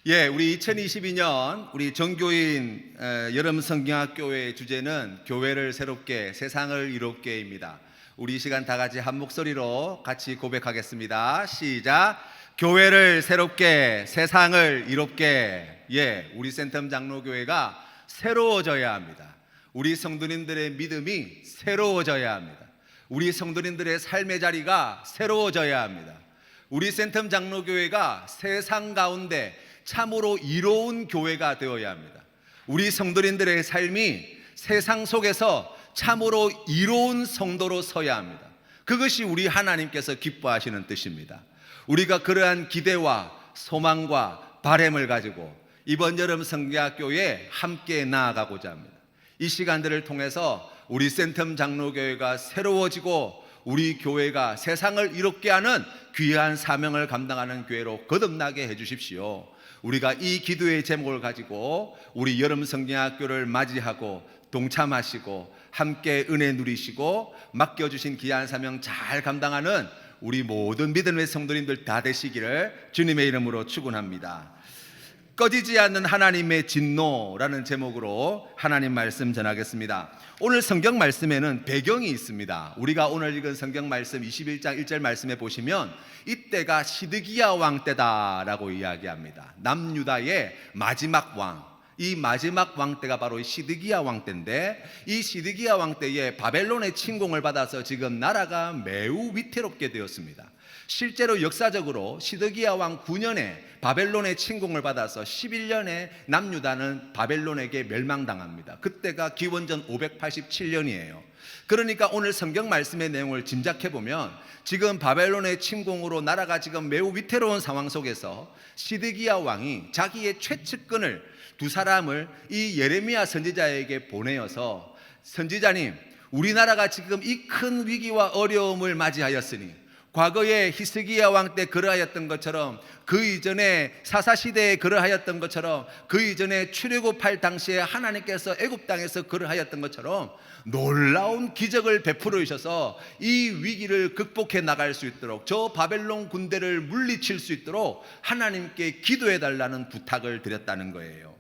우리 2022년 우리 정교인 여름 성경학교의 주제는 교회를 새롭게 세상을 이롭게입니다. 우리 이 시간 다 같이 한 목소리로 같이 고백하겠습니다. 시작. 교회를 새롭게 세상을 이롭게. 우리 센텀 장로교회가 새로워져야 합니다. 우리 성도님들의 믿음이 새로워져야 합니다. 우리 성도님들의 삶의 자리가 새로워져야 합니다. 우리 센텀 장로교회가 세상 가운데 참으로 이로운 교회가 되어야 합니다. 우리 성도님들의 삶이 세상 속에서 참으로 이로운 성도로 서야 합니다. 그것이 우리 하나님께서 기뻐하시는 뜻입니다. 우리가 그러한 기대와 소망과 바람을 가지고 이번 여름 성경학교에 함께 나아가고자 합니다. 이 시간들을 통해서 우리 센텀 장로교회가 새로워지고 우리 교회가 세상을 이롭게 하는 귀한 사명을 감당하는 교회로 거듭나게 해주십시오. 우리가 이 기도의 제목을 가지고 우리 여름 성경학교를 맞이하고 동참하시고 함께 은혜 누리시고 맡겨주신 귀한 사명 잘 감당하는 우리 모든 믿음의 성도님들 다 되시기를 주님의 이름으로 축원합니다. 꺼지지 않는 하나님의 진노라는 제목으로 하나님 말씀 전하겠습니다. 오늘 성경 말씀에는 배경이 있습니다. 우리가 오늘 읽은 성경 말씀 21장 1절 말씀에 보시면 이때가 시드기야 왕 때다라고 이야기합니다. 남유다의 마지막 왕, 이 마지막 왕 때가 바로 시드기야 왕 때인데, 이 시드기야 왕 때에 바벨론의 침공을 받아서 지금 나라가 매우 위태롭게 되었습니다. 실제로 역사적으로 시드기야 왕 9년에 바벨론의 침공을 받아서 11년에 남유다는 바벨론에게 멸망당합니다. 그때가 기원전 587년이에요. 그러니까 오늘 성경 말씀의 내용을 짐작해 보면 지금 바벨론의 침공으로 나라가 지금 매우 위태로운 상황 속에서 시드기야 왕이 자기의 최측근을 두 사람을 이 예레미야 선지자에게 보내어서, 선지자님, 우리나라가 지금 이 큰 위기와 어려움을 맞이하였으니 과거에 히스기야 왕 때 그러하였던 것처럼, 그 이전에 사사시대에 그러하였던 것처럼, 그 이전에 출애굽할 당시에 하나님께서 애굽 땅에서 그러하였던 것처럼 놀라운 기적을 베풀어 주셔서 이 위기를 극복해 나갈 수 있도록, 저 바벨론 군대를 물리칠 수 있도록 하나님께 기도해 달라는 부탁을 드렸다는 거예요.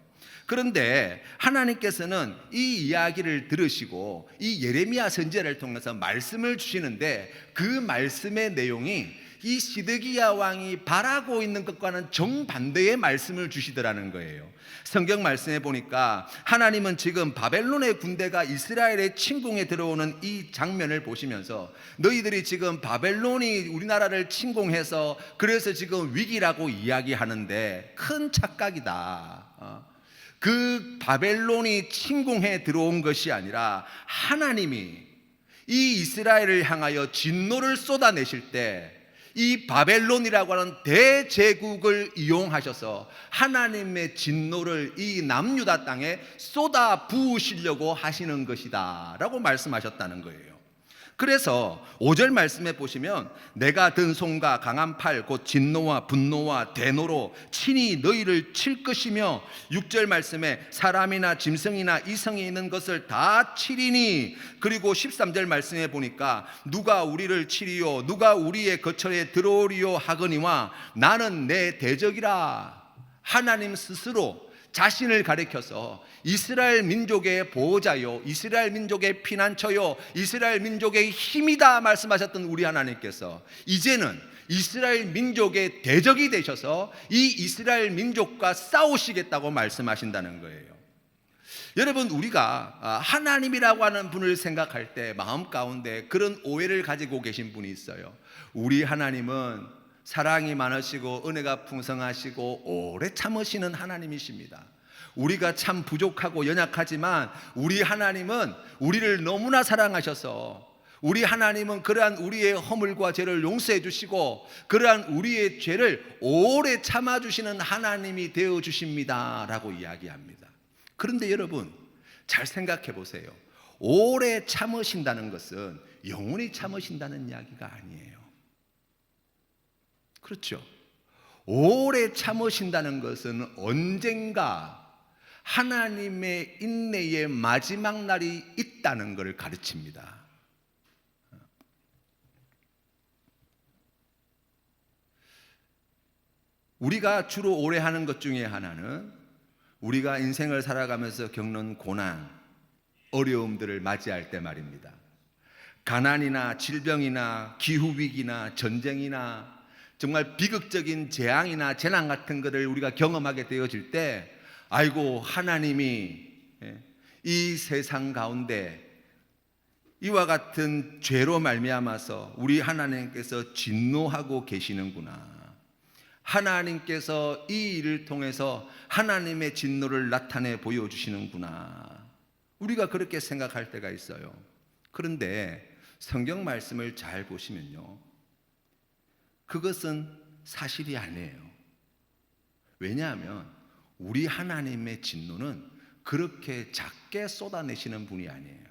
그런데 하나님께서는 이 이야기를 들으시고 이 예레미야 선지자를 통해서 말씀을 주시는데, 그 말씀의 내용이 이 시드기야 왕이 바라고 있는 것과는 정반대의 말씀을 주시더라는 거예요. 성경 말씀에 보니까 하나님은 지금 바벨론의 군대가 이스라엘의 침공에 들어오는 이 장면을 보시면서, 너희들이 지금 바벨론이 우리나라를 침공해서 그래서 지금 위기라고 이야기하는데 큰 착각이다. 그 바벨론이 침공해 들어온 것이 아니라 하나님이 이 이스라엘을 향하여 진노를 쏟아내실 때 이 바벨론이라고 하는 대제국을 이용하셔서 하나님의 진노를 이 남유다 땅에 쏟아 부으시려고 하시는 것이다 라고 말씀하셨다는 거예요. 그래서 5절 말씀에 보시면 내가 든 손과 강한 팔 곧 진노와 분노와 대노로 친히 너희를 칠 것이며, 6절 말씀에 사람이나 짐승이나 이성이 있는 것을 다 치리니, 그리고 13절 말씀에 보니까 누가 우리를 치리요 누가 우리의 거처에 들어오리요 하거니와 나는 내 대적이라. 하나님 스스로 자신을 가리켜서 이스라엘 민족의 보호자요, 이스라엘 민족의 피난처요, 이스라엘 민족의 힘이다 말씀하셨던 우리 하나님께서 이제는 이스라엘 민족의 대적이 되셔서 이 이스라엘 민족과 싸우시겠다고 말씀하신다는 거예요. 여러분, 우리가 하나님이라고 하는 분을 생각할 때 마음 가운데 그런 오해를 가지고 계신 분이 있어요. 우리 하나님은 사랑이 많으시고 은혜가 풍성하시고 오래 참으시는 하나님이십니다. 우리가 참 부족하고 연약하지만 우리 하나님은 우리를 너무나 사랑하셔서, 우리 하나님은 그러한 우리의 허물과 죄를 용서해 주시고 그러한 우리의 죄를 오래 참아주시는 하나님이 되어 주십니다 라고 이야기합니다. 그런데 여러분, 잘 생각해 보세요. 오래 참으신다는 것은 영원히 참으신다는 이야기가 아니에요. 그렇죠? 오래 참으신다는 것은 언젠가 하나님의 인내의 마지막 날이 있다는 것을 가르칩니다. 우리가 주로 오래 하는 것 중에 하나는 우리가 인생을 살아가면서 겪는 고난, 어려움들을 맞이할 때 말입니다. 가난이나 질병이나 기후위기나 전쟁이나 정말 비극적인 재앙이나 재난 같은 것을 우리가 경험하게 되어질 때, 아이고, 하나님이 이 세상 가운데 이와 같은 죄로 말미암아서 우리 하나님께서 진노하고 계시는구나. 하나님께서 이 일을 통해서 하나님의 진노를 나타내 보여주시는구나. 우리가 그렇게 생각할 때가 있어요. 그런데 성경 말씀을 잘 보시면요, 그것은 사실이 아니에요. 왜냐하면 우리 하나님의 진노는 그렇게 작게 쏟아내시는 분이 아니에요.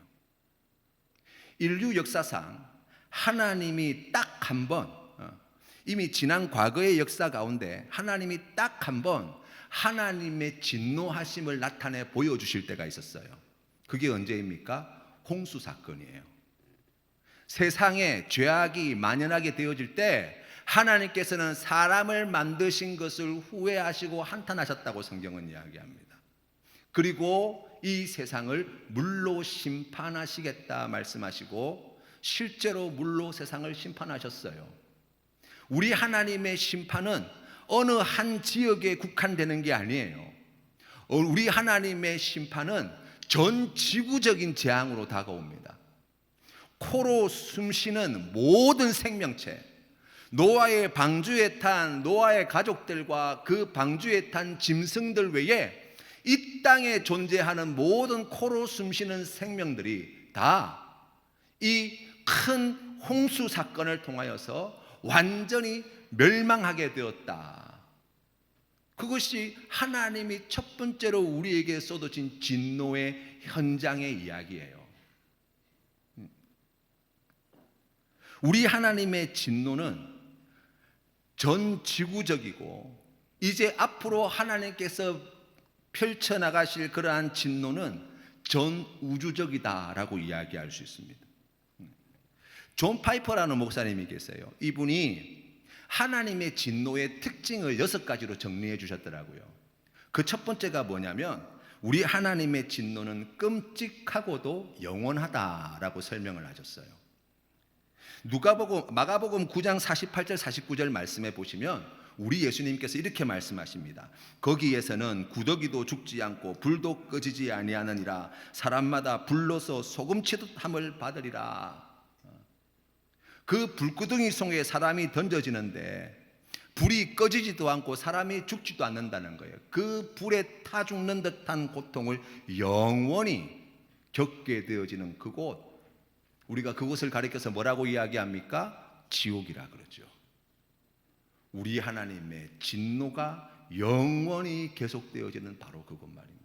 인류 역사상 하나님이 딱 한 번, 이미 지난 과거의 역사 가운데 하나님이 딱 한 번 하나님의 진노하심을 나타내 보여주실 때가 있었어요. 그게 언제입니까? 홍수 사건이에요. 세상에 죄악이 만연하게 되어질 때 하나님께서는 사람을 만드신 것을 후회하시고 한탄하셨다고 성경은 이야기합니다. 그리고 이 세상을 물로 심판하시겠다 말씀하시고 실제로 물로 세상을 심판하셨어요. 우리 하나님의 심판은 어느 한 지역에 국한되는 게 아니에요. 우리 하나님의 심판은 전 지구적인 재앙으로 다가옵니다. 코로 숨쉬는 모든 생명체, 노아의 방주에 탄 노아의 가족들과 그 방주에 탄 짐승들 외에 이 땅에 존재하는 모든 코로 숨쉬는 생명들이 다 이 큰 홍수 사건을 통하여서 완전히 멸망하게 되었다. 그것이 하나님이 첫 번째로 우리에게 쏟아진 진노의 현장의 이야기예요. 우리 하나님의 진노는 전 지구적이고 이제 앞으로 하나님께서 펼쳐나가실 그러한 진노는 전 우주적이다라고 이야기할 수 있습니다. 존 파이퍼라는 목사님이 계세요. 이분이 하나님의 진노의 특징을 6가지로 정리해 주셨더라고요. 그 첫 번째가 뭐냐면 우리 하나님의 진노는 끔찍하고도 영원하다라고 설명을 하셨어요. 마가복음 9장 48절 49절 말씀해 보시면 우리 예수님께서 이렇게 말씀하십니다. 거기에서는 구더기도 죽지 않고 불도 꺼지지 아니하느니라. 사람마다 불로서 소금치듯 함을 받으리라. 그 불구덩이 속에 사람이 던져지는데 불이 꺼지지도 않고 사람이 죽지도 않는다는 거예요. 그 불에 타 죽는 듯한 고통을 영원히 겪게 되어지는 그곳, 우리가 그곳을 가리켜서 뭐라고 이야기합니까? 지옥이라 그러죠. 우리 하나님의 진노가 영원히 계속되어지는 바로 그곳 말입니다.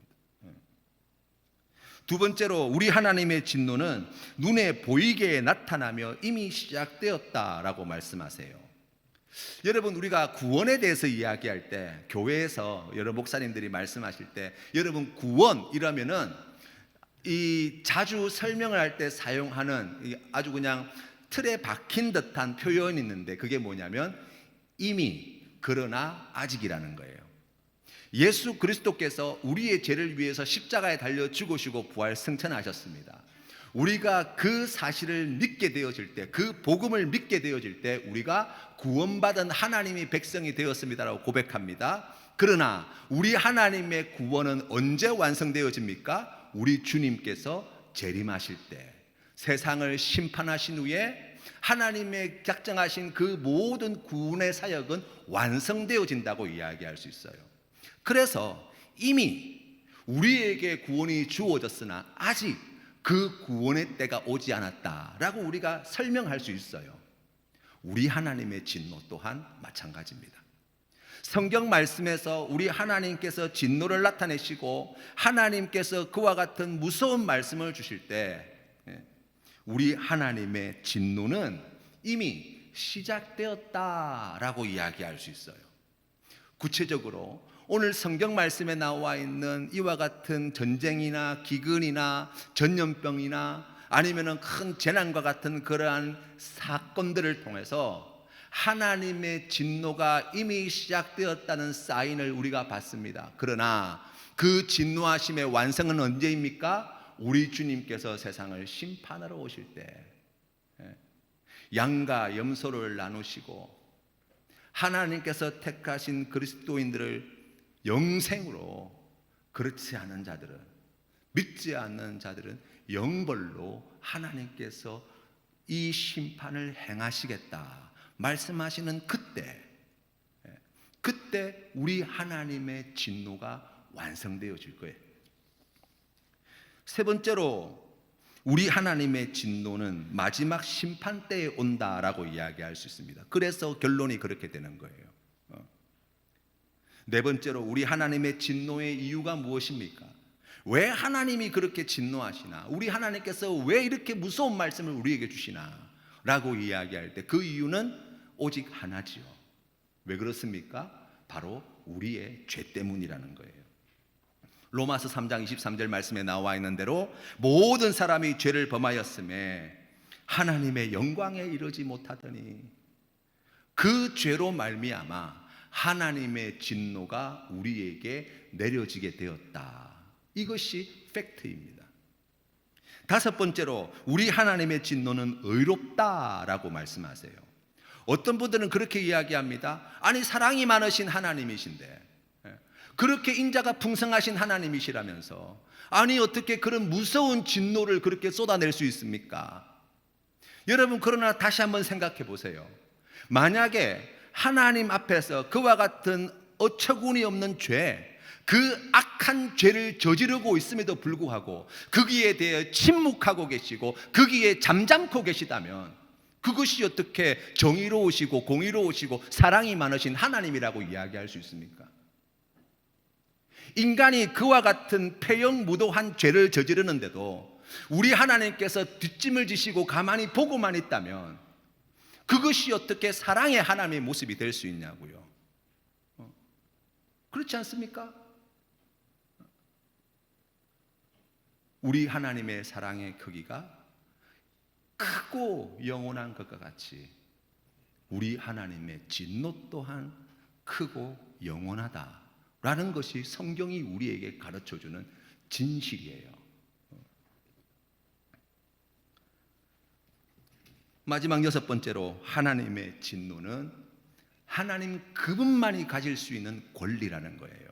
두 번째로 우리 하나님의 진노는 눈에 보이게 나타나며 이미 시작되었다라고 말씀하세요. 여러분, 우리가 구원에 대해서 이야기할 때 교회에서 여러 목사님들이 말씀하실 때 여러분 구원이라면은 이 자주 설명을 할 때 사용하는 아주 그냥 틀에 박힌 듯한 표현이 있는데 그게 뭐냐면 이미 그러나 아직이라는 거예요. 예수 그리스도께서 우리의 죄를 위해서 십자가에 달려 죽으시고 부활 승천하셨습니다. 우리가 그 사실을 믿게 되어질 때, 그 복음을 믿게 되어질 때 우리가 구원받은 하나님의 백성이 되었습니다라고 고백합니다. 그러나 우리 하나님의 구원은 언제 완성되어집니까? 우리 주님께서 재림하실 때, 세상을 심판하신 후에 하나님의 작정하신 그 모든 구원의 사역은 완성되어진다고 이야기할 수 있어요. 그래서 이미 우리에게 구원이 주어졌으나 아직 그 구원의 때가 오지 않았다라고 우리가 설명할 수 있어요. 우리 하나님의 진노 또한 마찬가지입니다. 성경 말씀에서 우리 하나님께서 진노를 나타내시고 하나님께서 그와 같은 무서운 말씀을 주실 때 우리 하나님의 진노는 이미 시작되었다라고 이야기할 수 있어요. 구체적으로 오늘 성경 말씀에 나와 있는 이와 같은 전쟁이나 기근이나 전염병이나 아니면은 큰 재난과 같은 그러한 사건들을 통해서 하나님의 진노가 이미 시작되었다는 사인을 우리가 봤습니다. 그러나 그 진노하심의 완성은 언제입니까? 우리 주님께서 세상을 심판하러 오실 때 양과 염소를 나누시고 하나님께서 택하신 그리스도인들을 영생으로, 그렇지 않은 자들은, 믿지 않는 자들은 영벌로 하나님께서 이 심판을 행하시겠다 말씀하시는 그때 우리 하나님의 진노가 완성되어질 거예요. 세 번째로 우리 하나님의 진노는 마지막 심판 때에 온다라고 이야기할 수 있습니다. 그래서 결론이 그렇게 되는 거예요. 네 번째로 우리 하나님의 진노의 이유가 무엇입니까? 왜 하나님이 그렇게 진노하시나? 우리 하나님께서 왜 이렇게 무서운 말씀을 우리에게 주시나? 라고 이야기할 때 그 이유는 오직 하나지요. 왜 그렇습니까? 바로 우리의 죄 때문이라는 거예요. 로마서 3장 23절 말씀에 나와 있는 대로 모든 사람이 죄를 범하였음에 하나님의 영광에 이르지 못하더니 그 죄로 말미암아 하나님의 진노가 우리에게 내려지게 되었다. 이것이 팩트입니다. 다섯 번째로 우리 하나님의 진노는 의롭다라고 말씀하세요. 어떤 분들은 그렇게 이야기합니다. 아니, 사랑이 많으신 하나님이신데, 그렇게 인자가 풍성하신 하나님이시라면서 아니 어떻게 그런 무서운 진노를 그렇게 쏟아낼 수 있습니까? 여러분, 그러나 다시 한번 생각해 보세요. 만약에 하나님 앞에서 그와 같은 어처구니 없는 죄, 그 악한 죄를 저지르고 있음에도 불구하고 거기에 대해 침묵하고 계시고 거기에 잠잠고 계시다면 그것이 어떻게 정의로우시고 공의로우시고 사랑이 많으신 하나님이라고 이야기할 수 있습니까? 인간이 그와 같은 폐영무도한 죄를 저지르는데도 우리 하나님께서 뒷짐을 지시고 가만히 보고만 있다면 그것이 어떻게 사랑의 하나님의 모습이 될 수 있냐고요. 그렇지 않습니까? 우리 하나님의 사랑의 크기가 크고 영원한 것과 같이 우리 하나님의 진노 또한 크고 영원하다라는 것이 성경이 우리에게 가르쳐주는 진실이에요. 마지막 여섯 번째로 하나님의 진노는 하나님 그분만이 가질 수 있는 권리라는 거예요.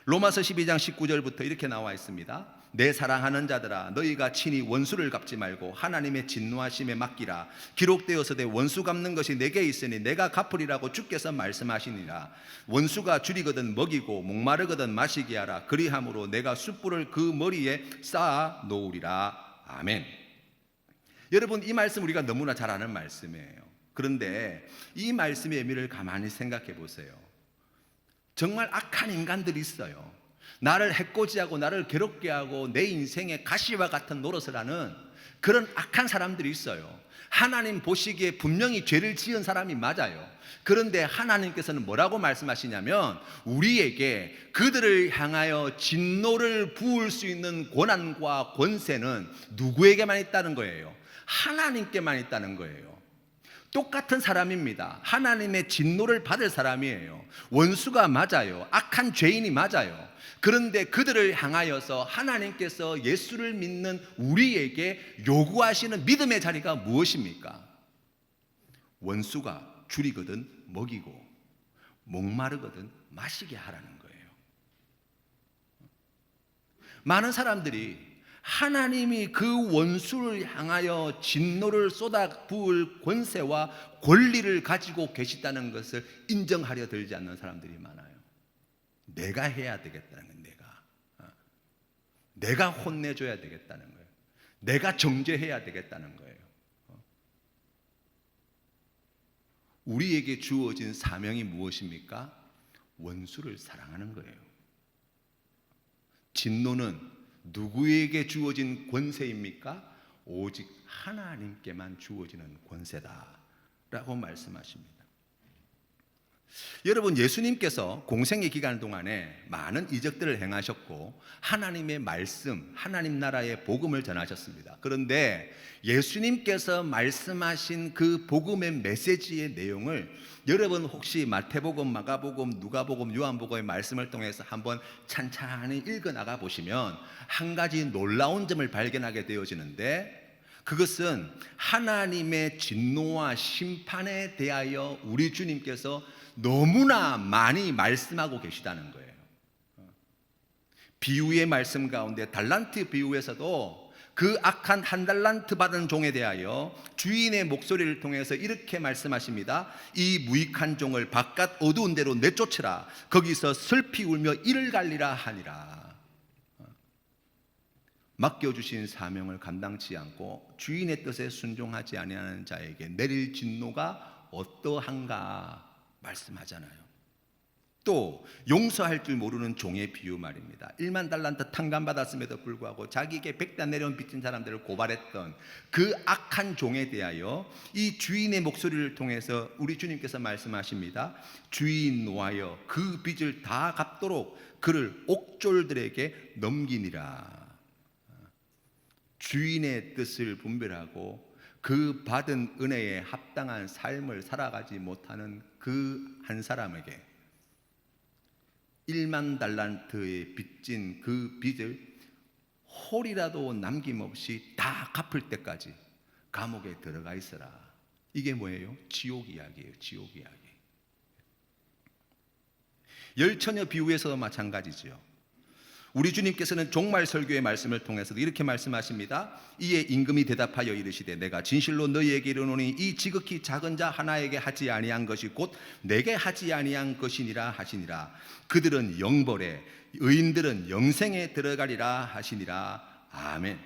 로마서 12장 19절부터 이렇게 나와 있습니다. 내 사랑하는 자들아, 너희가 친히 원수를 갚지 말고 하나님의 진노하심에 맡기라. 기록되어서되 원수 갚는 것이 내게 있으니 내가 갚으리라고 주께서 말씀하시니라. 원수가 줄이거든 먹이고 목마르거든 마시게 하라. 그리함으로 내가 숯불을 그 머리에 쌓아 놓으리라. 아멘. 여러분, 이 말씀 우리가 너무나 잘 아는 말씀이에요. 그런데 이 말씀의 의미를 가만히 생각해 보세요. 정말 악한 인간들이 있어요. 나를 해코지하고 나를 괴롭게 하고 내 인생에 가시와 같은 노릇을 하는 그런 악한 사람들이 있어요. 하나님 보시기에 분명히 죄를 지은 사람이 맞아요. 그런데 하나님께서는 뭐라고 말씀하시냐면 우리에게 그들을 향하여 진노를 부을 수 있는 권한과 권세는 누구에게만 있다는 거예요? 하나님께만 있다는 거예요. 똑같은 사람입니다. 하나님의 진노를 받을 사람이에요. 원수가 맞아요. 악한 죄인이 맞아요. 그런데 그들을 향하여서 하나님께서 예수를 믿는 우리에게 요구하시는 믿음의 자리가 무엇입니까? 원수가 줄이거든 먹이고 목마르거든 마시게 하라는 거예요. 많은 사람들이 하나님이 그 원수를 향하여 진노를 쏟아 부을 권세와 권리를 가지고 계시다는 것을 인정하려 들지 않는 사람들이 많아요. 내가 해야 되겠다는 거예요. 내가 혼내줘야 되겠다는 거예요. 내가 정죄해야 되겠다는 거예요. 우리에게 주어진 사명이 무엇입니까? 원수를 사랑하는 거예요. 진노는 누구에게 주어진 권세입니까? 오직 하나님께만 주어지는 권세다라고 말씀하십니다. 여러분, 예수님께서 공생의 기간 동안에 많은 이적들을 행하셨고 하나님의 말씀, 하나님 나라의 복음을 전하셨습니다. 그런데 예수님께서 말씀하신 그 복음의 메시지의 내용을 여러분 혹시 마태복음, 마가복음, 누가복음, 요한복음의 말씀을 통해서 한번 찬찬히 읽어 나가 보시면 한 가지 놀라운 점을 발견하게 되어지는데, 그것은 하나님의 진노와 심판에 대하여 우리 주님께서 너무나 많이 말씀하고 계시다는 거예요. 비유의 말씀 가운데 달란트 비유에서도 그 악한 한 달란트 받은 종에 대하여 주인의 목소리를 통해서 이렇게 말씀하십니다. 이 무익한 종을 바깥 어두운 데로 내쫓으라. 거기서 슬피 울며 이를 갈리라 하니라. 맡겨주신 사명을 감당치 않고 주인의 뜻에 순종하지 아니하는 자에게 내릴 진노가 어떠한가 말씀하잖아요. 또 용서할 줄 모르는 종의 비유 말입니다. 1만 달란트 탕감받았음에도 불구하고 자기에게 100단 내려온 빚진 사람들을 고발했던 그 악한 종에 대하여 이 주인의 목소리를 통해서 우리 주님께서 말씀하십니다. 주인 노하여 그 빚을 다 갚도록 그를 옥졸들에게 넘기니라. 주인의 뜻을 분별하고 그 받은 은혜에 합당한 삶을 살아가지 못하는 그 한 사람에게 1만 달란트의 빚진 그 빚을 홀이라도 남김없이 다 갚을 때까지 감옥에 들어가 있어라. 이게 뭐예요? 지옥 이야기예요. 지옥 이야기. 열처녀 비유에서도 마찬가지죠. 우리 주님께서는 종말 설교의 말씀을 통해서도 이렇게 말씀하십니다. 이에 임금이 대답하여 이르시되 내가 진실로 너희에게 이르노니 이 지극히 작은 자 하나에게 하지 아니한 것이 곧 내게 하지 아니한 것이니라 하시니라. 그들은 영벌에 의인들은 영생에 들어가리라 하시니라. 아멘.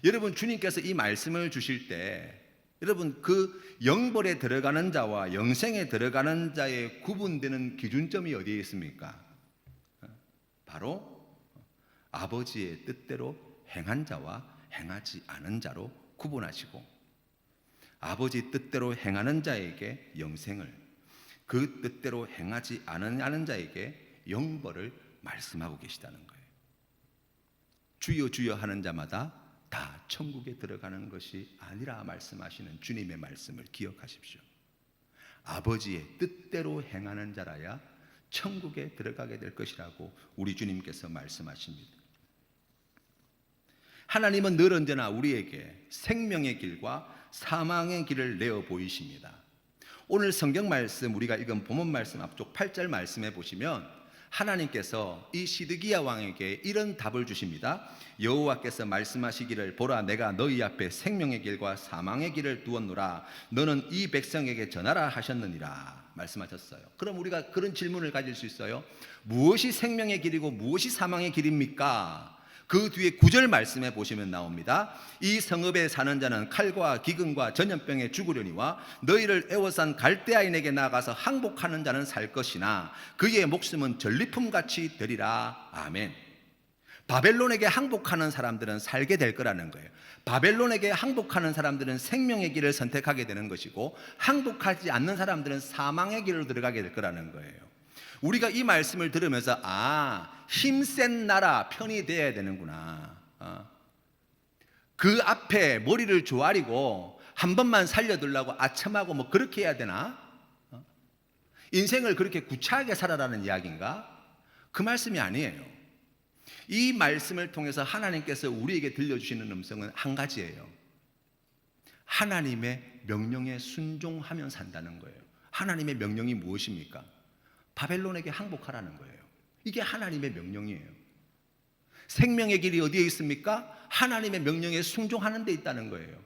여러분, 주님께서 이 말씀을 주실 때 여러분, 그 영벌에 들어가는 자와 영생에 들어가는 자의 구분되는 기준점이 어디에 있습니까? 바로 아버지의 뜻대로 행한 자와 행하지 않은 자로 구분하시고, 아버지 뜻대로 행하는 자에게 영생을, 그 뜻대로 행하지 않은 자에게 영벌을 말씀하고 계시다는 거예요. 주여 주여 하는 자마다 다 천국에 들어가는 것이 아니라 말씀하시는 주님의 말씀을 기억하십시오. 아버지의 뜻대로 행하는 자라야 천국에 들어가게 될 것이라고 우리 주님께서 말씀하십니다. 하나님은 늘 언제나 우리에게 생명의 길과 사망의 길을 내어 보이십니다. 오늘 성경 말씀, 우리가 읽은 본문 말씀 앞쪽 8절 말씀에 보시면 하나님께서 이 시드기야 왕에게 이런 답을 주십니다. 여호와께서 말씀하시기를 보라, 내가 너희 앞에 생명의 길과 사망의 길을 두었노라. 너는 이 백성에게 전하라 하셨느니라 말씀하셨어요. 그럼 우리가 그런 질문을 가질 수 있어요. 무엇이 생명의 길이고 무엇이 사망의 길입니까? 그 뒤에 9절 말씀에 보시면 나옵니다. 이 성읍에 사는 자는 칼과 기근과 전염병에 죽으려니와 너희를 애워싼 갈대아인에게 나가서 항복하는 자는 살 것이나 그의 목숨은 전리품같이 되리라. 아멘. 바벨론에게 항복하는 사람들은 살게 될 거라는 거예요. 바벨론에게 항복하는 사람들은 생명의 길을 선택하게 되는 것이고, 항복하지 않는 사람들은 사망의 길로 들어가게 될 거라는 거예요. 우리가 이 말씀을 들으면서 힘센 나라 편이 돼야 되는구나. 그 앞에 머리를 조아리고 한 번만 살려두려고 아첨하고 뭐 그렇게 해야 되나? 인생을 그렇게 구차하게 살아라는 이야기인가? 그 말씀이 아니에요. 이 말씀을 통해서 하나님께서 우리에게 들려주시는 음성은 한 가지예요. 하나님의 명령에 순종하며 산다는 거예요. 하나님의 명령이 무엇입니까? 바벨론에게 항복하라는 거예요. 이게 하나님의 명령이에요. 생명의 길이 어디에 있습니까? 하나님의 명령에 순종하는 데 있다는 거예요.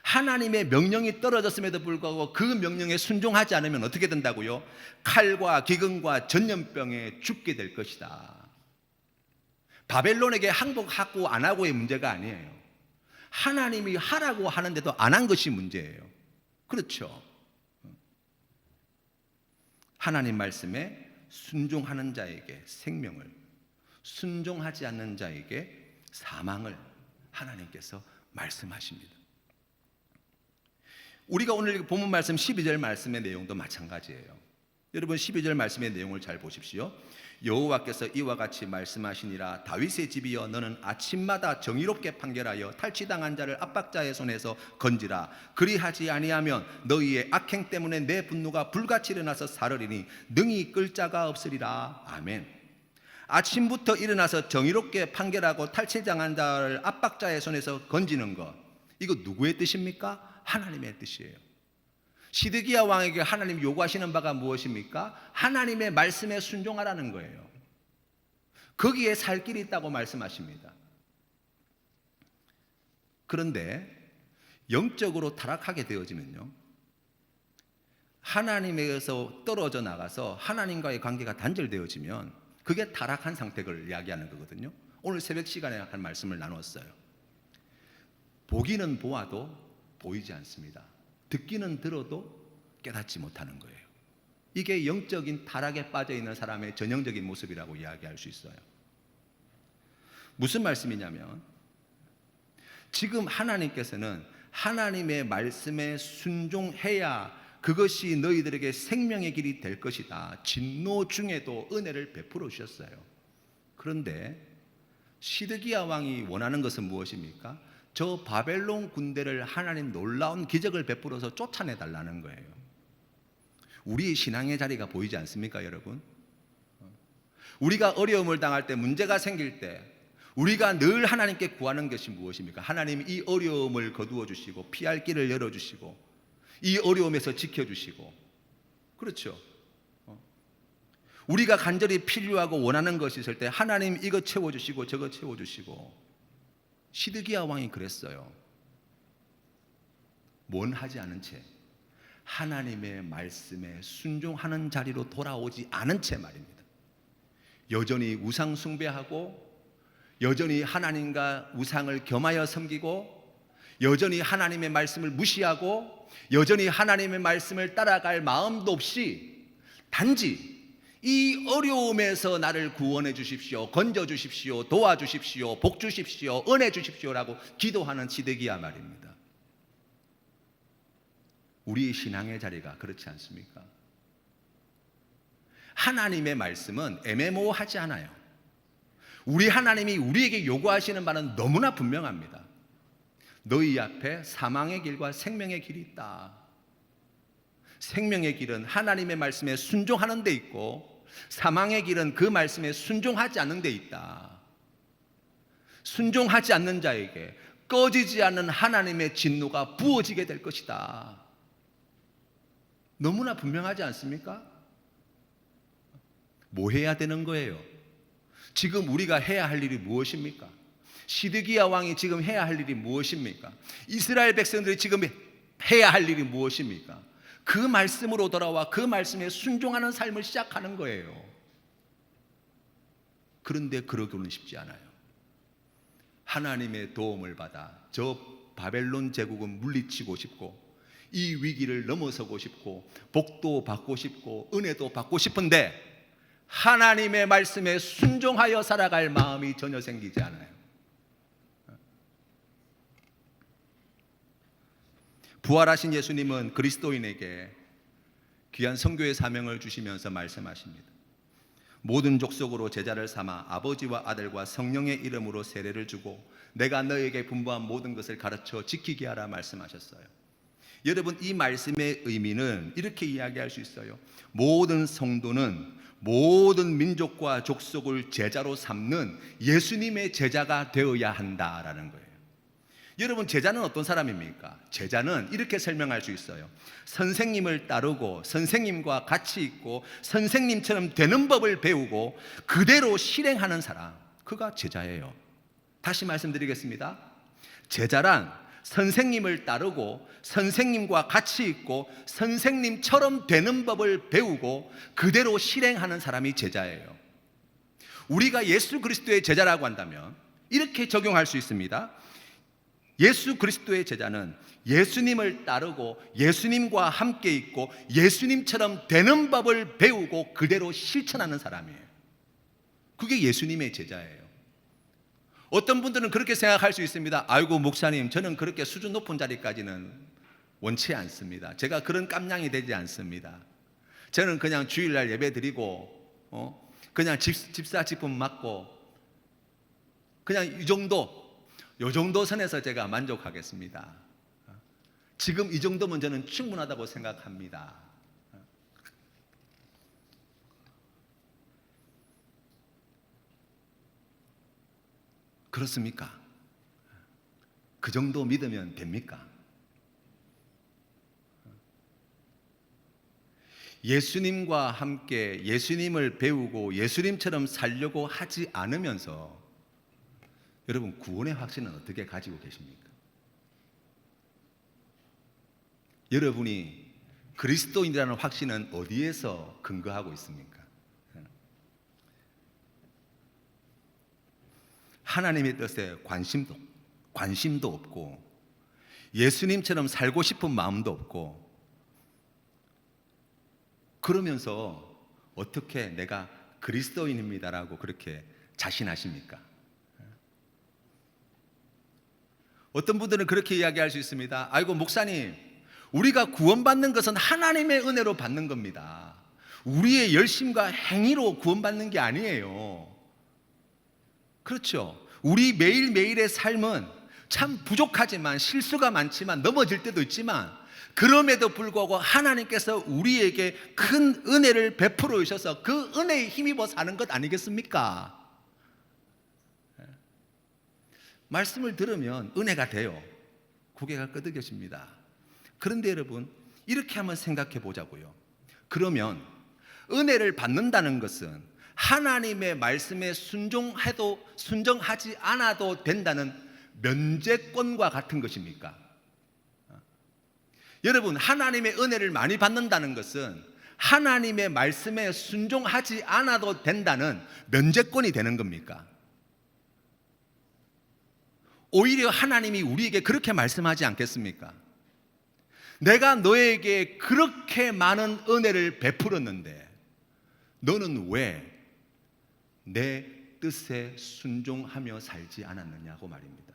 하나님의 명령이 떨어졌음에도 불구하고 그 명령에 순종하지 않으면 어떻게 된다고요? 칼과 기근과 전염병에 죽게 될 것이다. 바벨론에게 항복하고 안 하고의 문제가 아니에요. 하나님이 하라고 하는데도 안 한 것이 문제예요. 그렇죠? 하나님 말씀에 순종하는 자에게 생명을, 순종하지 않는 자에게 사망을 하나님께서 말씀하십니다. 우리가 오늘 본문 말씀 12절 말씀의 내용도 마찬가지예요. 여러분 12절 말씀의 내용을 잘 보십시오. 여호와께서 이와 같이 말씀하시니라. 다윗의 집이여, 너는 아침마다 정의롭게 판결하여 탈취당한 자를 압박자의 손에서 건지라. 그리하지 아니하면 너희의 악행 때문에 내 분노가 불같이 일어나서 사르리니 능히 끌 자가 없으리라. 아멘. 아침부터 일어나서 정의롭게 판결하고 탈취당한 자를 압박자의 손에서 건지는 것, 이거 누구의 뜻입니까? 하나님의 뜻이에요. 시드기야 왕에게 하나님 요구하시는 바가 무엇입니까? 하나님의 말씀에 순종하라는 거예요. 거기에 살 길이 있다고 말씀하십니다. 그런데 영적으로 타락하게 되어지면요, 하나님에게서 떨어져 나가서 하나님과의 관계가 단절되어지면 그게 타락한 상태를 이야기하는 거거든요. 오늘 새벽 시간에 한 말씀을 나눴어요. 보기는 보아도 보이지 않습니다. 듣기는 들어도 깨닫지 못하는 거예요. 이게 영적인 타락에 빠져 있는 사람의 전형적인 모습이라고 이야기할 수 있어요. 무슨 말씀이냐면, 지금 하나님께서는 하나님의 말씀에 순종해야 그것이 너희들에게 생명의 길이 될 것이다, 진노 중에도 은혜를 베풀어 주셨어요. 그런데 시드기야 왕이 원하는 것은 무엇입니까? 저 바벨론 군대를 하나님 놀라운 기적을 베풀어서 쫓아내 달라는 거예요. 우리의 신앙의 자리가 보이지 않습니까, 여러분? 우리가 어려움을 당할 때, 문제가 생길 때 우리가 늘 하나님께 구하는 것이 무엇입니까? 하나님, 이 어려움을 거두어 주시고 피할 길을 열어 주시고 이 어려움에서 지켜 주시고, 그렇죠? 우리가 간절히 필요하고 원하는 것이 있을 때 하나님 이거 채워 주시고 저거 채워 주시고. 시드기야 왕이 그랬어요. 뭔 하지 않은 채, 하나님의 말씀에 순종하는 자리로 돌아오지 않은 채 말입니다. 여전히 우상 숭배하고, 여전히 하나님과 우상을 겸하여 섬기고, 여전히 하나님의 말씀을 무시하고, 여전히 하나님의 말씀을 따라갈 마음도 없이 단지 이 어려움에서 나를 구원해 주십시오, 건져 주십시오, 도와주십시오, 복 주십시오, 은혜 주십시오라고 기도하는 시드기야 말입니다. 우리 신앙의 자리가 그렇지 않습니까? 하나님의 말씀은 애매모호하지 않아요. 우리 하나님이 우리에게 요구하시는 바는 너무나 분명합니다. 너희 앞에 사망의 길과 생명의 길이 있다. 생명의 길은 하나님의 말씀에 순종하는 데 있고, 사망의 길은 그 말씀에 순종하지 않는 데 있다. 순종하지 않는 자에게 꺼지지 않는 하나님의 진노가 부어지게 될 것이다. 너무나 분명하지 않습니까? 뭐 해야 되는 거예요? 지금 우리가 해야 할 일이 무엇입니까? 시드기야 왕이 지금 해야 할 일이 무엇입니까? 이스라엘 백성들이 지금 해야 할 일이 무엇입니까? 그 말씀으로 돌아와 그 말씀에 순종하는 삶을 시작하는 거예요. 그런데 그러기는 쉽지 않아요. 하나님의 도움을 받아 저 바벨론 제국은 물리치고 싶고, 이 위기를 넘어서고 싶고, 복도 받고 싶고, 은혜도 받고 싶은데 하나님의 말씀에 순종하여 살아갈 마음이 전혀 생기지 않아요. 부활하신 예수님은 그리스도인에게 귀한 선교의 사명을 주시면서 말씀하십니다. 모든 족속으로 제자를 삼아 아버지와 아들과 성령의 이름으로 세례를 주고 내가 너에게 분부한 모든 것을 가르쳐 지키게 하라 말씀하셨어요. 여러분, 이 말씀의 의미는 이렇게 이야기할 수 있어요. 모든 성도는 모든 민족과 족속을 제자로 삼는 예수님의 제자가 되어야 한다라는 거예요. 여러분, 제자는 어떤 사람입니까? 제자는 이렇게 설명할 수 있어요. 선생님을 따르고 선생님과 같이 있고 선생님처럼 되는 법을 배우고 그대로 실행하는 사람, 그가 제자예요. 다시 말씀드리겠습니다. 제자란 선생님을 따르고 선생님과 같이 있고 선생님처럼 되는 법을 배우고 그대로 실행하는 사람이 제자예요. 우리가 예수 그리스도의 제자라고 한다면 이렇게 적용할 수 있습니다. 예수 그리스도의 제자는 예수님을 따르고 예수님과 함께 있고 예수님처럼 되는 법을 배우고 그대로 실천하는 사람이에요. 그게 예수님의 제자예요. 어떤 분들은 그렇게 생각할 수 있습니다. 아이고 목사님, 저는 그렇게 수준 높은 자리까지는 원치 않습니다. 제가 그런 깜냥이 되지 않습니다. 저는 그냥 주일날 예배 드리고 그냥 집사 직분 맡고 그냥 요 정도 선에서 제가 만족하겠습니다. 지금 이 정도면 저는 충분하다고 생각합니다. 그렇습니까? 그 정도 믿으면 됩니까? 예수님과 함께 예수님을 배우고 예수님처럼 살려고 하지 않으면서 여러분 구원의 확신은 어떻게 가지고 계십니까? 여러분이 그리스도인이라는 확신은 어디에서 근거하고 있습니까? 하나님의 뜻에 관심도 없고 예수님처럼 살고 싶은 마음도 없고 그러면서 어떻게 내가 그리스도인입니다라고 그렇게 자신하십니까? 어떤 분들은 그렇게 이야기할 수 있습니다. 아이고 목사님, 우리가 구원받는 것은 하나님의 은혜로 받는 겁니다. 우리의 열심과 행위로 구원받는 게 아니에요. 그렇죠. 우리 매일매일의 삶은 참 부족하지만 실수가 많지만 넘어질 때도 있지만 그럼에도 불구하고 하나님께서 우리에게 큰 은혜를 베풀어 주셔서 그 은혜에 힘입어 사는 것 아니겠습니까? 말씀을 들으면 은혜가 돼요. 고개가 끄덕여집니다. 그런데 여러분 이렇게 한번 생각해 보자고요. 그러면 은혜를 받는다는 것은 하나님의 말씀에 순종하지 않아도 된다는 면죄권과 같은 것입니까? 여러분 하나님의 은혜를 많이 받는다는 것은 하나님의 말씀에 순종하지 않아도 된다는 면죄권이 되는 겁니까? 오히려 하나님이 우리에게 그렇게 말씀하지 않겠습니까? 내가 너에게 그렇게 많은 은혜를 베풀었는데 너는 왜 내 뜻에 순종하며 살지 않았느냐고 말입니다.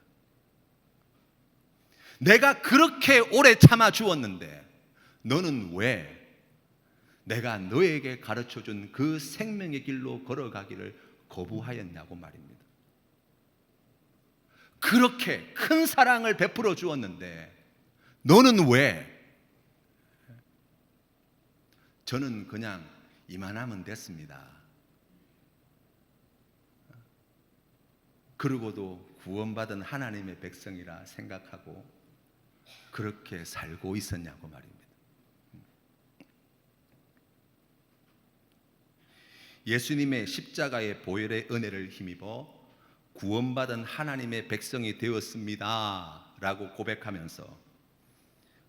내가 그렇게 오래 참아 주었는데 너는 왜 내가 너에게 가르쳐준 그 생명의 길로 걸어가기를 거부하였냐고 말입니다. 그렇게 큰 사랑을 베풀어 주었는데 너는 왜? 저는 그냥 이만하면 됐습니다. 그러고도 구원받은 하나님의 백성이라 생각하고 그렇게 살고 있었냐고 말입니다. 예수님의 십자가의 보혈의 은혜를 힘입어 구원받은 하나님의 백성이 되었습니다 라고 고백하면서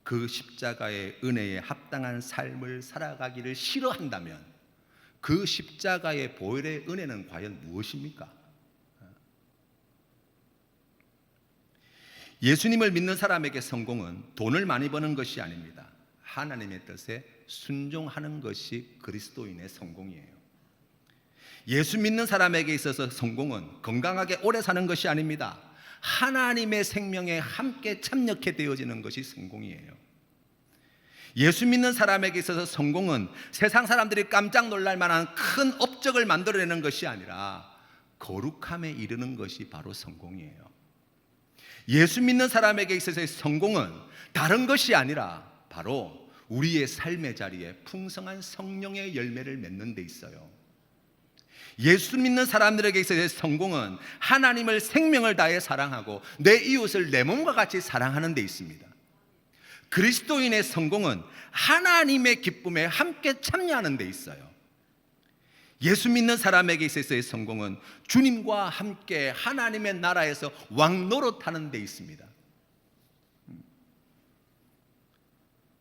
그 십자가의 은혜에 합당한 삶을 살아가기를 싫어한다면 그 십자가의 보혈의 은혜는 과연 무엇입니까? 예수님을 믿는 사람에게 성공은 돈을 많이 버는 것이 아닙니다. 하나님의 뜻에 순종하는 것이 그리스도인의 성공이에요. 예수 믿는 사람에게 있어서 성공은 건강하게 오래 사는 것이 아닙니다. 하나님의 생명에 함께 참여케 되어지는 것이 성공이에요. 예수 믿는 사람에게 있어서 성공은 세상 사람들이 깜짝 놀랄 만한 큰 업적을 만들어내는 것이 아니라 거룩함에 이르는 것이 바로 성공이에요. 예수 믿는 사람에게 있어서의 성공은 다른 것이 아니라 바로 우리의 삶의 자리에 풍성한 성령의 열매를 맺는 데 있어요. 예수 믿는 사람들에게 있어서의 성공은 하나님을 생명을 다해 사랑하고 내 이웃을 내 몸과 같이 사랑하는 데 있습니다. 그리스도인의 성공은 하나님의 기쁨에 함께 참여하는 데 있어요. 예수 믿는 사람에게 있어서의 성공은 주님과 함께 하나님의 나라에서 왕노릇하는 데 있습니다.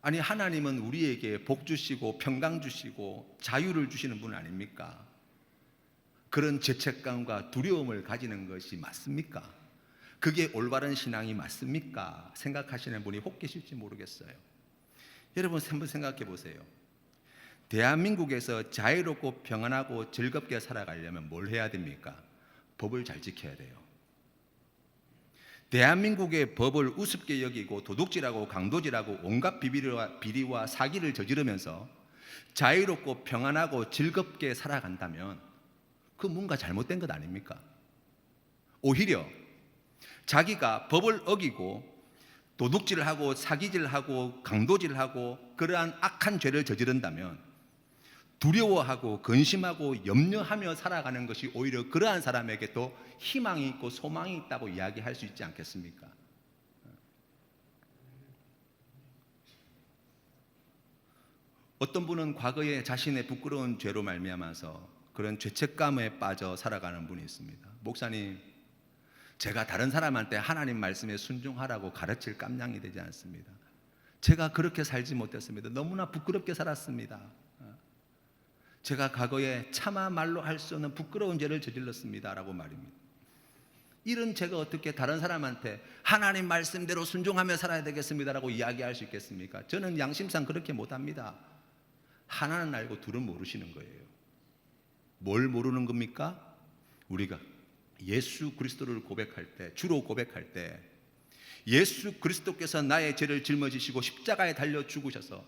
아니 하나님은 우리에게 복 주시고 평강 주시고 자유를 주시는 분 아닙니까? 그런 죄책감과 두려움을 가지는 것이 맞습니까? 그게 올바른 신앙이 맞습니까? 생각하시는 분이 혹 계실지 모르겠어요. 여러분 한번 생각해 보세요. 대한민국에서 자유롭고 평안하고 즐겁게 살아가려면 뭘 해야 됩니까? 법을 잘 지켜야 돼요. 대한민국의 법을 우습게 여기고 도둑질하고 강도질하고 온갖 비리와 사기를 저지르면서 자유롭고 평안하고 즐겁게 살아간다면 그 뭔가 잘못된 것 아닙니까? 오히려 자기가 법을 어기고 도둑질을 하고 사기질을 하고 강도질을 하고 그러한 악한 죄를 저지른다면 두려워하고 근심하고 염려하며 살아가는 것이 오히려 그러한 사람에게 더 희망이 있고 소망이 있다고 이야기할 수 있지 않겠습니까? 어떤 분은 과거에 자신의 부끄러운 죄로 말미암아서 그런 죄책감에 빠져 살아가는 분이 있습니다. 목사님, 제가 다른 사람한테 하나님 말씀에 순종하라고 가르칠 깜냥이 되지 않습니다. 제가 그렇게 살지 못했습니다. 너무나 부끄럽게 살았습니다. 제가 과거에 차마 말로 할 수 없는 부끄러운 죄를 저질렀습니다 라고 말입니다. 이런 제가 어떻게 다른 사람한테 하나님 말씀대로 순종하며 살아야 되겠습니다 라고 이야기할 수 있겠습니까? 저는 양심상 그렇게 못합니다. 하나는 알고 둘은 모르시는 거예요. 뭘 모르는 겁니까? 우리가 예수 그리스도를 고백할 때, 주로 고백할 때 예수 그리스도께서 나의 죄를 짊어지시고 십자가에 달려 죽으셔서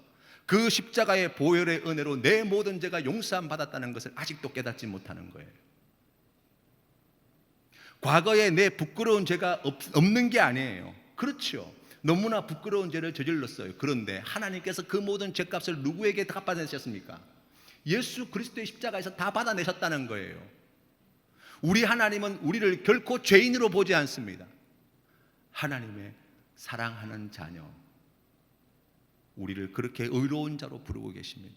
그 십자가의 보혈의 은혜로 내 모든 죄가 용서함 받았다는 것을 아직도 깨닫지 못하는 거예요. 과거에 내 부끄러운 죄가 없는 게 아니에요. 그렇죠. 너무나 부끄러운 죄를 저질렀어요. 그런데 하나님께서 그 모든 죄값을 누구에게 다 받아내셨습니까? 예수 그리스도의 십자가에서 다 받아내셨다는 거예요. 우리 하나님은 우리를 결코 죄인으로 보지 않습니다. 하나님의 사랑하는 자녀, 우리를 그렇게 의로운 자로 부르고 계십니다.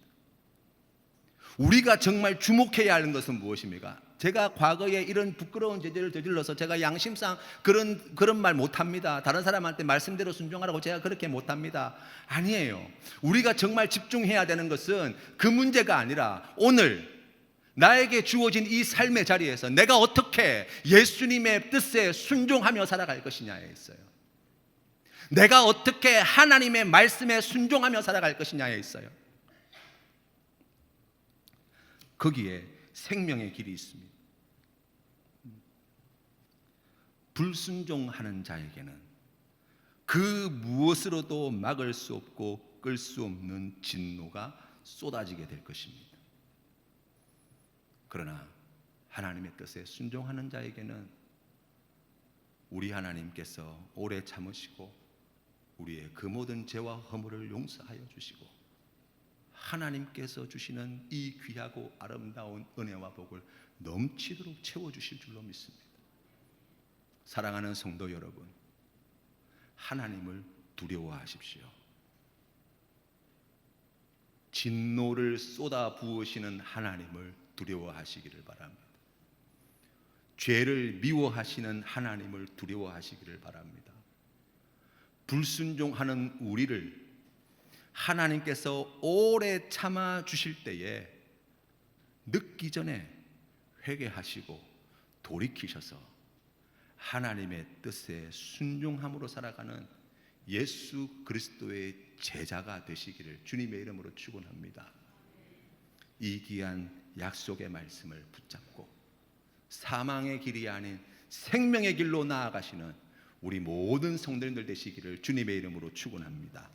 우리가 정말 주목해야 하는 것은 무엇입니까? 제가 과거에 이런 부끄러운 죄를 저질러서 제가 양심상 그런 말 못합니다. 다른 사람한테 말씀대로 순종하라고 제가 그렇게 못합니다. 아니에요. 우리가 정말 집중해야 되는 것은 그 문제가 아니라 오늘 나에게 주어진 이 삶의 자리에서 내가 어떻게 예수님의 뜻에 순종하며 살아갈 것이냐에 있어요. 내가 어떻게 하나님의 말씀에 순종하며 살아갈 것이냐에 있어요. 거기에 생명의 길이 있습니다. 불순종하는 자에게는 그 무엇으로도 막을 수 없고 끌 수 없는 진노가 쏟아지게 될 것입니다. 그러나 하나님의 뜻에 순종하는 자에게는 우리 하나님께서 오래 참으시고 우리의 그 모든 죄와 허물을 용서하여 주시고 하나님께서 주시는 이 귀하고 아름다운 은혜와 복을 넘치도록 채워주실 줄로 믿습니다. 사랑하는 성도 여러분, 하나님을 두려워하십시오. 진노를 쏟아 부으시는 하나님을 두려워하시기를 바랍니다. 죄를 미워하시는 하나님을 두려워하시기를 바랍니다. 불순종하는 우리를 하나님께서 오래 참아 주실 때에 늦기 전에 회개하시고 돌이키셔서 하나님의 뜻에 순종함으로 살아가는 예수 그리스도의 제자가 되시기를 주님의 이름으로 축원합니다. 이 귀한 약속의 말씀을 붙잡고 사망의 길이 아닌 생명의 길로 나아가시는 우리 모든 성도님들 되시기를 주님의 이름으로 축원합니다.